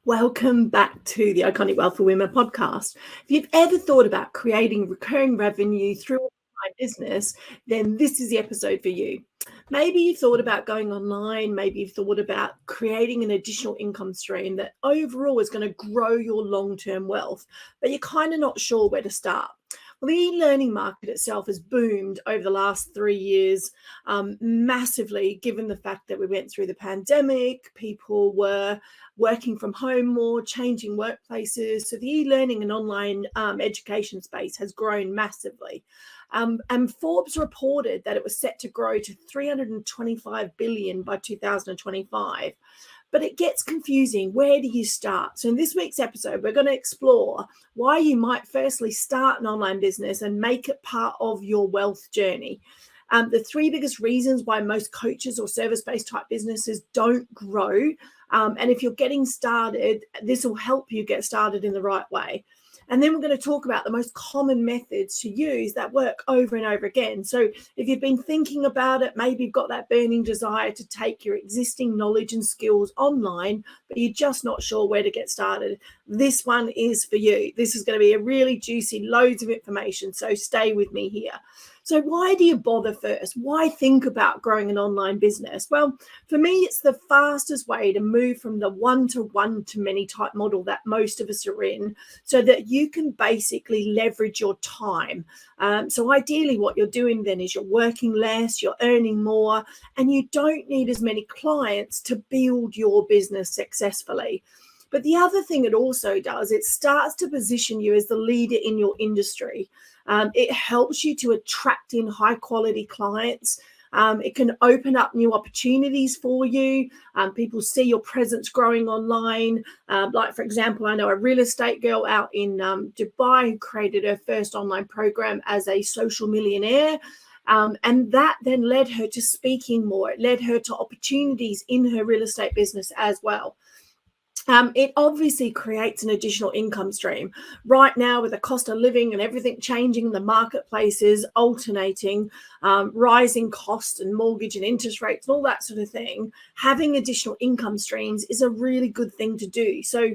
Welcome back to the Iconic Wealth for Women podcast. If you've ever thought about creating recurring revenue through online business, then this is the episode for you. Maybe you've thought about going online, maybe you've thought about creating an additional income stream that overall is going to grow your long-term wealth, but you're kind of not sure where to start. Well, the e-learning market itself has boomed over the last 3 years massively, given the fact that we went through the pandemic, people were working from home more, changing workplaces. So the e-learning and online education space has grown massively. And Forbes reported that it was set to grow to 325 billion by 2025. But it gets confusing. Where do you start? So in this week's episode, we're going to explore why you might firstly start an online business and make it part of your wealth journey. The 3 biggest reasons why most coaches or service-based type businesses don't grow. And if you're getting started, this will help you get started in the right way. And then we're going to talk about the most common methods to use that work over and over again. So if you've been thinking about it, maybe you've got that burning desire to take your existing knowledge and skills online, but you're just not sure where to get started. This one is for you. This is going to be a really juicy, loads of information. So stay with me here. So why do you bother first? Why think about growing an online business? Well, for me, it's the fastest way to move from the one-to-many type model that most of us are in, so that you can basically leverage your time. So ideally what you're doing then is you're working less, you're earning more, and you don't need as many clients to build your business successfully. But the other thing it also does, it starts to position you as the leader in your industry. It helps you to attract in high quality clients. It can open up new opportunities for you. People see your presence growing online. Like, for example, I know a real estate girl out in Dubai who created her first online program as a social millionaire. And that then led her to speaking more. It led her to opportunities in her real estate business as well. It obviously creates an additional income stream. Right now, with the cost of living and everything changing, the marketplaces alternating, rising costs and mortgage and interest rates and all that sort of thing, having additional income streams is a really good thing to do. So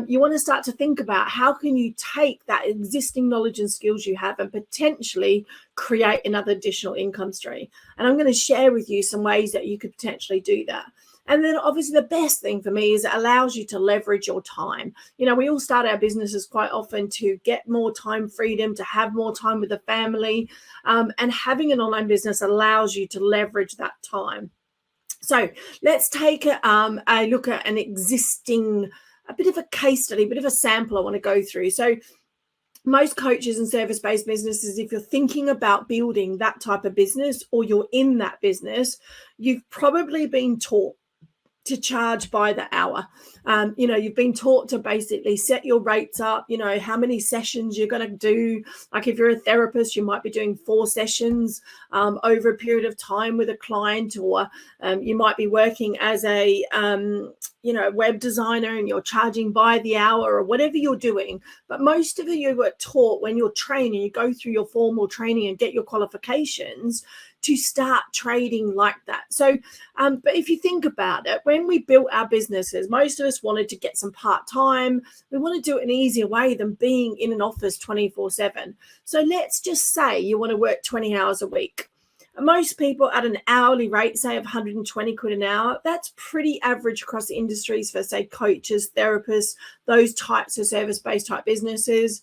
you want to start to think about how can you take that existing knowledge and skills you have and potentially create another additional income stream. And I'm going to share with you some ways that you could potentially do that. And then obviously the best thing for me is it allows you to leverage your time. You know, we all start our businesses quite often to get more time freedom, to have more time with the family. And having an online business allows you to leverage that time. So let's take a look at an existing, a bit of a case study, a bit of a sample I want to go through. So most coaches and service-based businesses, if you're thinking about building that type of business or you're in that business, you've probably been taught to charge by the hour. You've been taught to basically set your rates up, how many sessions you're going to do. Like if you're a therapist, you might be doing 4 sessions over a period of time with a client, or you might be working as a web designer and you're charging by the hour or whatever you're doing. But most of you were taught when you're training, you go through your formal training and get your qualifications to start trading like that. So, but if you think about it, when we built our businesses, most of us wanted to get some part-time. We want to do it an easier way than being in an office 24/7. So let's just say you want to work 20 hours a week. Most people at an hourly rate, say of 120 quid an hour, that's pretty average across industries for, say, coaches, therapists, those types of service-based type businesses.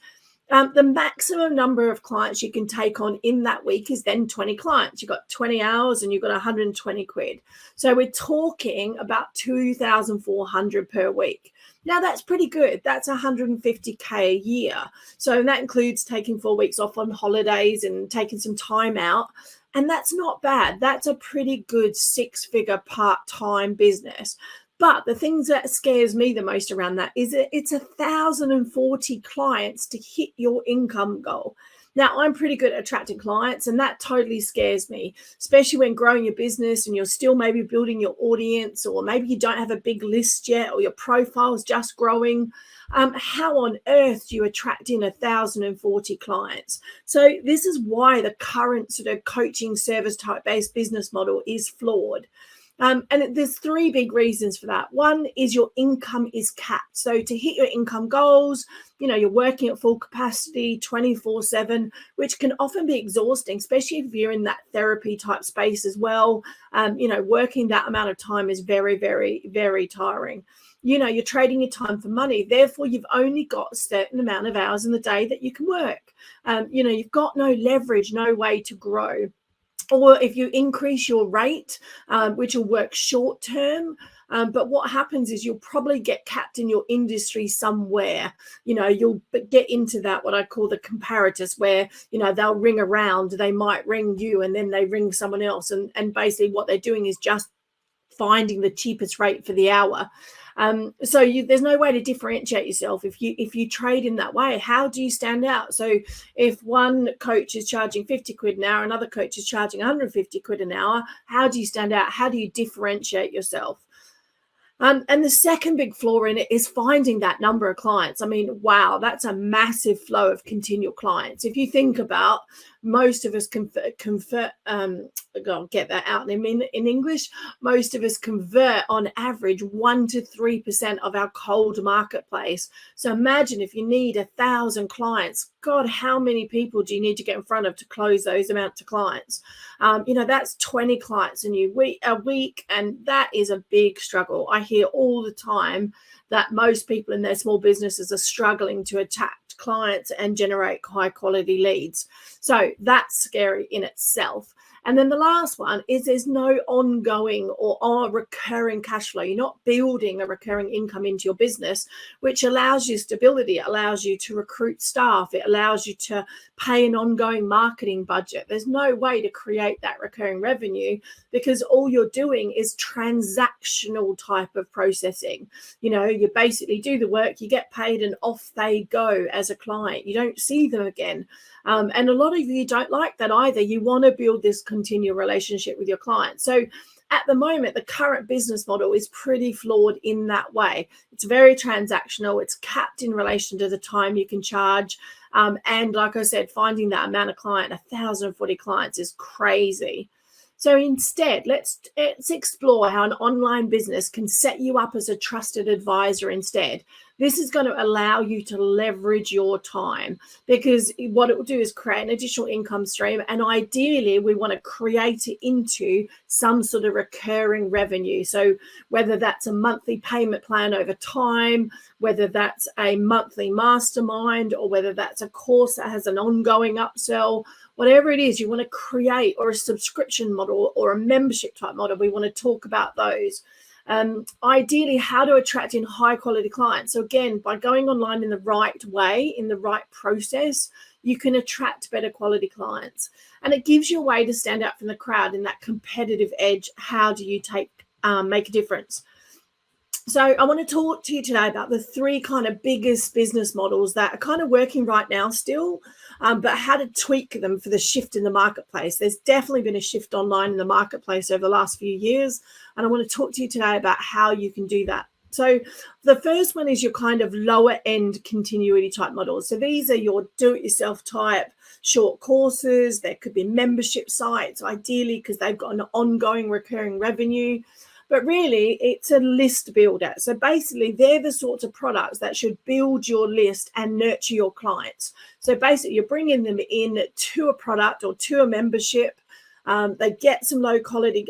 The maximum number of clients you can take on in that week is then 20 clients. You've got 20 hours and you've got 120 quid. So we're talking about 2,400 per week. Now that's pretty good. That's 150K a year. So that includes taking 4 weeks off on holidays and taking some time out. And that's not bad. That's a pretty good 6-figure part-time business. But the things that scares me the most around that is it's 1,040 clients to hit your income goal. Now, I'm pretty good at attracting clients, and that totally scares me, especially when growing your business and you're still maybe building your audience, or maybe you don't have a big list yet, or your profile is just growing. How on earth do you attract in 1,040 clients? So this is why the current sort of coaching service type based business model is flawed. And there's three big reasons for that. One is your income is capped. So to hit your income goals, you're working at full capacity 24/7, which can often be exhausting, especially if you're in that therapy type space as well. Working that amount of time is very, very, very tiring. You're trading your time for money. Therefore, you've only got a certain amount of hours in the day that you can work. You've got no leverage, no way to grow. Or if you increase your rate, which will work short term, but what happens is you'll probably get capped in your industry somewhere. You'll get into that, what I call the comparators, where, they'll ring around, they might ring you and then they ring someone else. And basically what they're doing is just finding the cheapest rate for the hour. So there's no way to differentiate yourself if you trade in that way. How do you stand out? So if one coach is charging 50 quid an hour, another coach is charging 150 quid an hour, how do you stand out? How do you differentiate yourself? And the second big flaw in it is finding that number of clients. I mean, wow, that's a massive flow of continual clients. If you think about, most of us I'll get that out in English. Most of us convert on average 1 to 3% of our cold marketplace. So imagine if you need 1,000 clients. God, how many people do you need to get in front of to close those amounts of clients? That's 20 clients a week, and that is a big struggle. I hear all the time that most people in their small businesses are struggling to attract clients and generate high quality leads. So that's scary in itself. And then the last one is there's no ongoing or recurring cash flow. You're not building a recurring income into your business, which allows you stability. It allows you to recruit staff. It allows you to pay an ongoing marketing budget. There's no way to create that recurring revenue because all you're doing is transactional type of processing. You basically do the work, you get paid, and off they go as a client. You don't see them again. And a lot of you don't like that either. You want to build this continual relationship with your clients. So at the moment, the current business model is pretty flawed in that way. It's very transactional. It's capped in relation to the time you can charge. And like I said, finding that amount of client, 1,040 clients, is crazy. So instead, let's explore how an online business can set you up as a trusted advisor instead. This is going to allow you to leverage your time, because what it will do is create an additional income stream. And ideally, we want to create it into some sort of recurring revenue. So whether that's a monthly payment plan over time, whether that's a monthly mastermind, or whether that's a course that has an ongoing upsell, whatever it is you want to create, or a subscription model or a membership type model, we want to talk about those. Ideally, how to attract in high quality clients. So again, by going online in the right way, in the right process, you can attract better quality clients. And it gives you a way to stand out from the crowd in that competitive edge. How do you make a difference? So I want to talk to you today about the three kind of biggest business models that are kind of working right now still, but how to tweak them for the shift in the marketplace. There's definitely been a shift online in the marketplace over the last few years, and I want to talk to you today about how you can do that. So the first one is your kind of lower end continuity type models. So these are your do-it-yourself type short courses. There could be membership sites, ideally, because they've got an ongoing recurring revenue. But really, it's a list builder. So basically, they're the sorts of products that should build your list and nurture your clients. So basically, you're bringing them in to a product or to a membership. They get some low quality,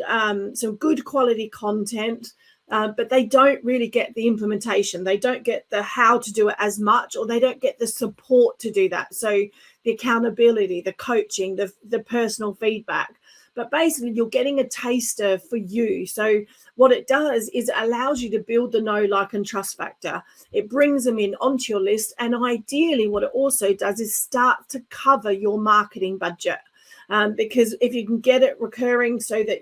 some good quality content, but they don't really get the implementation. They don't get the how to do it as much, or they don't get the support to do that. So the accountability, the coaching, the personal feedback. But basically, you're getting a taster for you. So what it does is it allows you to build the know, like, and trust factor. It brings them in onto your list. And ideally, what it also does is start to cover your marketing budget. Because if you can get it recurring so that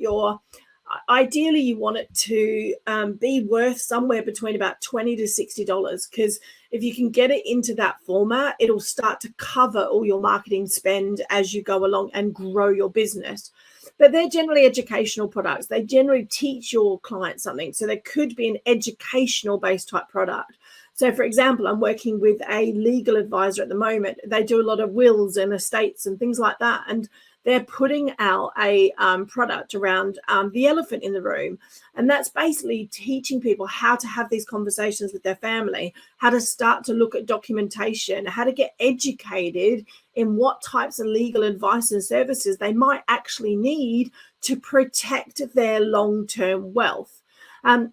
ideally you want it to be worth somewhere between about $20 to $60, because if you can get it into that format, it'll start to cover all your marketing spend as you go along and grow your business. But they're generally educational products. They generally teach your clients something. So there could be an educational based type product. So for example, I'm working with a legal advisor at the moment. They do a lot of wills and estates and things like that. And they're putting out a product around the elephant in the room. And that's basically teaching people how to have these conversations with their family, how to start to look at documentation, how to get educated in what types of legal advice and services they might actually need to protect their long-term wealth.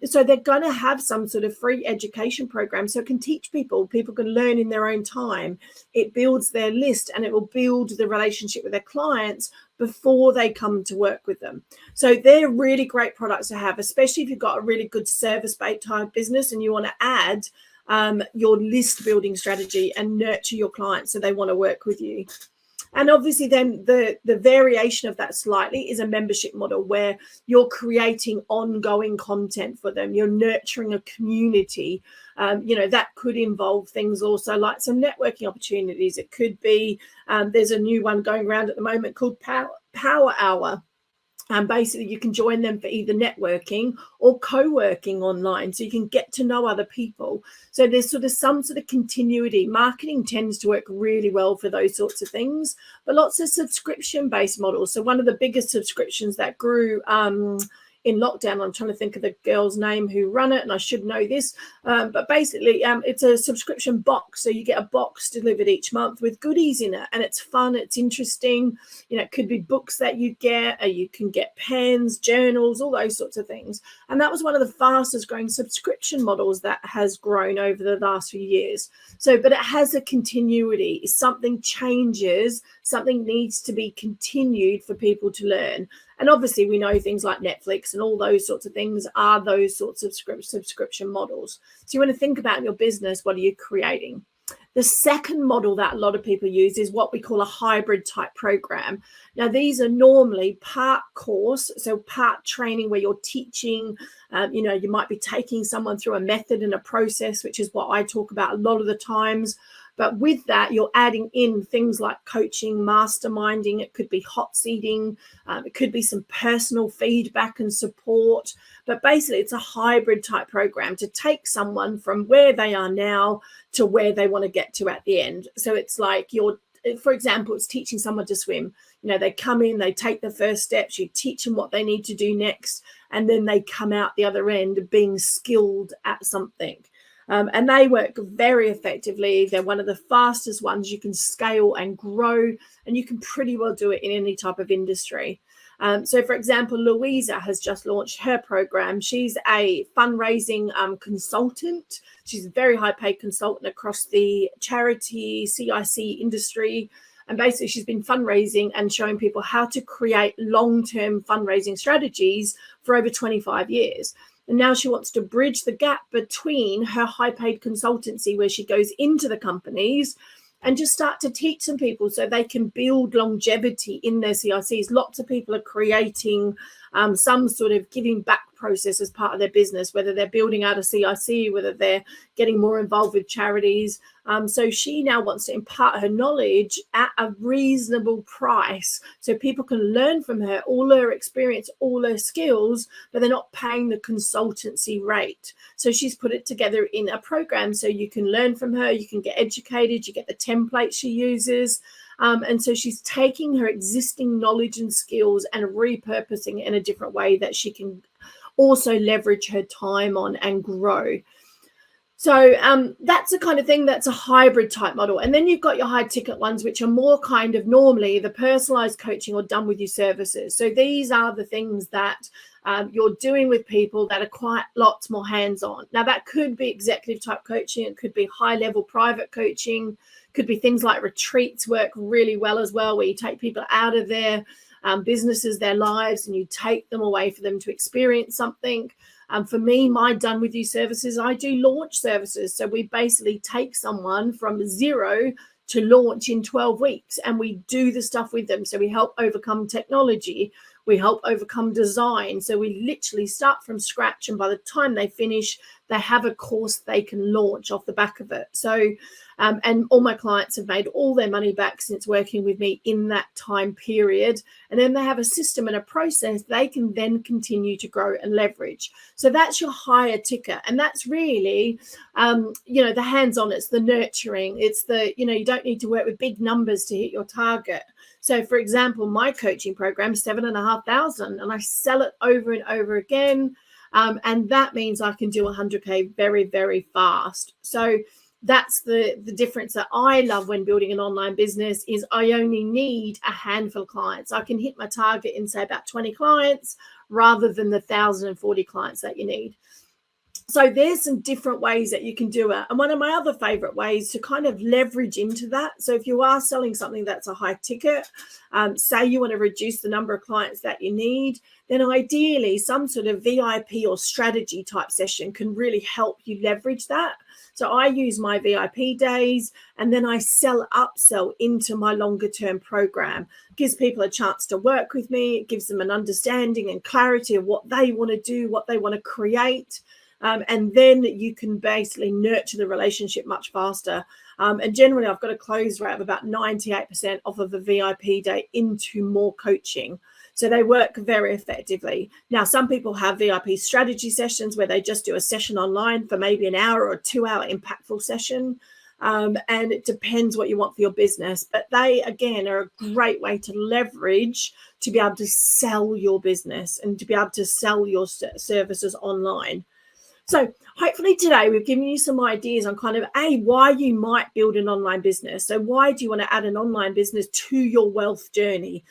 So they're going to have some sort of free education program so it can teach people. People can learn in their own time. It builds their list and it will build the relationship with their clients before they come to work with them. So they're really great products to have, especially if you've got a really good service-based type business and you want to add your list building strategy and nurture your clients so they want to work with you. And obviously then the variation of that slightly is a membership model where you're creating ongoing content for them. You're nurturing a community. That could involve things also like some networking opportunities. It could be, there's a new one going around at the moment called Power Hour. And basically you can join them for either networking or co-working online, so you can get to know other people. So there's sort of some sort of continuity. Marketing tends to work really well for those sorts of things, but lots of subscription-based models. So one of the biggest subscriptions that grew in lockdown, I'm trying to think of the girl's name who run it, and I should know this, but basically it's a subscription box. So you get a box delivered each month with goodies in it, and it's fun, it's interesting. It could be books that you get, or you can get pens, journals, all those sorts of things. And that was one of the fastest growing subscription models that has grown over the last few years. So, but it has a continuity. If something changes, something needs to be continued for people to learn. And obviously we know things like Netflix and all those sorts of things are those sorts of subscription models. So you want to think about your business, what are you creating? The second model that a lot of people use is what we call a hybrid type program. Now, these are normally part course, so part training where you're teaching, you might be taking someone through a method and a process, which is what I talk about a lot of the times. But with that, you're adding in things like coaching, masterminding. It could be hot seating. It could be some personal feedback and support. But basically, it's a hybrid type program to take someone from where they are now to where they want to get to at the end. So it's like for example, it's teaching someone to swim. They come in, they take the first steps, you teach them what they need to do next, and then they come out the other end being skilled at something. And they work very effectively. They're one of the fastest ones. You can scale and grow, and you can pretty well do it in any type of industry. So, for example, Louisa has just launched her program. She's a fundraising consultant. She's a very high paid consultant across the charity CIC industry. And basically, she's been fundraising and showing people how to create long-term fundraising strategies for over 25 years. And now she wants to bridge the gap between her high-paid consultancy, where she goes into the companies, and just start to teach some people so they can build longevity in their CICs. Lots of people are creating some sort of giving back process as part of their business, whether they're building out a CIC, whether they're getting more involved with charities. So she now wants to impart her knowledge at a reasonable price so people can learn from her, all her experience, all her skills, but they're not paying the consultancy rate. So she's put it together in a program so you can learn from her, you can get educated, you get the templates she uses. And so she's taking her existing knowledge and skills and repurposing it in a different way that she can also leverage her time on and grow. So that's the kind of thing that's a hybrid type model. And then you've got your high ticket ones, which are more kind of normally the personalized coaching or done with you services. So these are the things that you're doing with people that are quite lots more hands-on. Now that could be executive type coaching. It could be high level private coaching. Could be things like retreats work really well as well, where you take people out of their businesses, their lives, and you take them away for them to experience something. For me, my done with you services, I do launch services. So we basically take someone from zero to launch in 12 weeks, and we do the stuff with them. So we help overcome technology. We help overcome design. So we literally start from scratch, and by the time they finish, they have a course they can launch off the back of it. So And all my clients have made all their money back since working with me in that time period. And then they have a system and a process they can then continue to grow and leverage. So that's your higher ticket. And that's really, the hands-on, it's the nurturing, it's the, you don't need to work with big numbers to hit your target. So for example, my coaching program is 7,500 and I sell it over and over again. And that means I can do 100K very, very fast. So that's the difference that I love when building an online business is I only need a handful of clients. I can hit my target in, say, about 20 clients rather than the 1,040 clients that you need. So there's some different ways that you can do it. And one of my other favorite ways to kind of leverage into that. So if you are selling something that's a high ticket, say you want to reduce the number of clients that you need, then ideally some sort of VIP or strategy type session can really help you leverage that. So I use my VIP days and then I upsell into my longer term program. It gives people a chance to work with me. It gives them an understanding and clarity of what they want to do, what they want to create. And then you can basically nurture the relationship much faster. And generally, I've got a close rate of about 98% off of a VIP day into more coaching. So they work very effectively. Now, some people have VIP strategy sessions where they just do a session online for maybe an hour or a 2-hour impactful session. And it depends what you want for your business. But they, again, are a great way to leverage to be able to sell your business and to be able to sell your services online. So hopefully today we've given you some ideas on kind of why you might build an online business. So why do you want to add an online business to your wealth journey?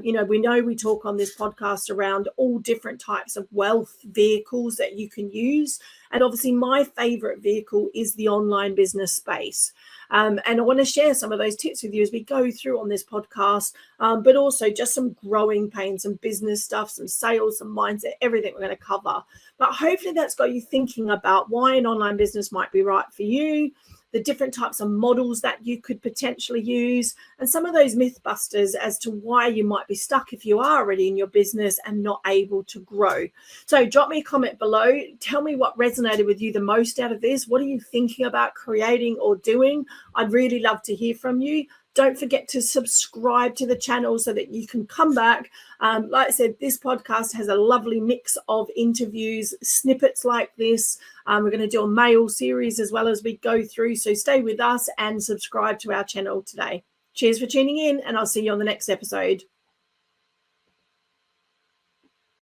We know we talk on this podcast around all different types of wealth vehicles that you can use. And obviously my favorite vehicle is the online business space. And I want to share some of those tips with you as we go through on this podcast, but also just some growing pains, some business stuff, some sales, some mindset, everything we're going to cover. But hopefully that's got you thinking about why an online business might be right for you, the different types of models that you could potentially use, and some of those myth busters as to why you might be stuck if you are already in your business and not able to grow. So drop me a comment below. Tell me what resonated with you the most out of this. What are you thinking about creating or doing? I'd really love to hear from you. Don't forget to subscribe to the channel so that you can come back. Like I said, this podcast has a lovely mix of interviews, snippets like this. We're going to do a mail series as well as we go through. So stay with us and subscribe to our channel today. Cheers for tuning in, and I'll see you on the next episode.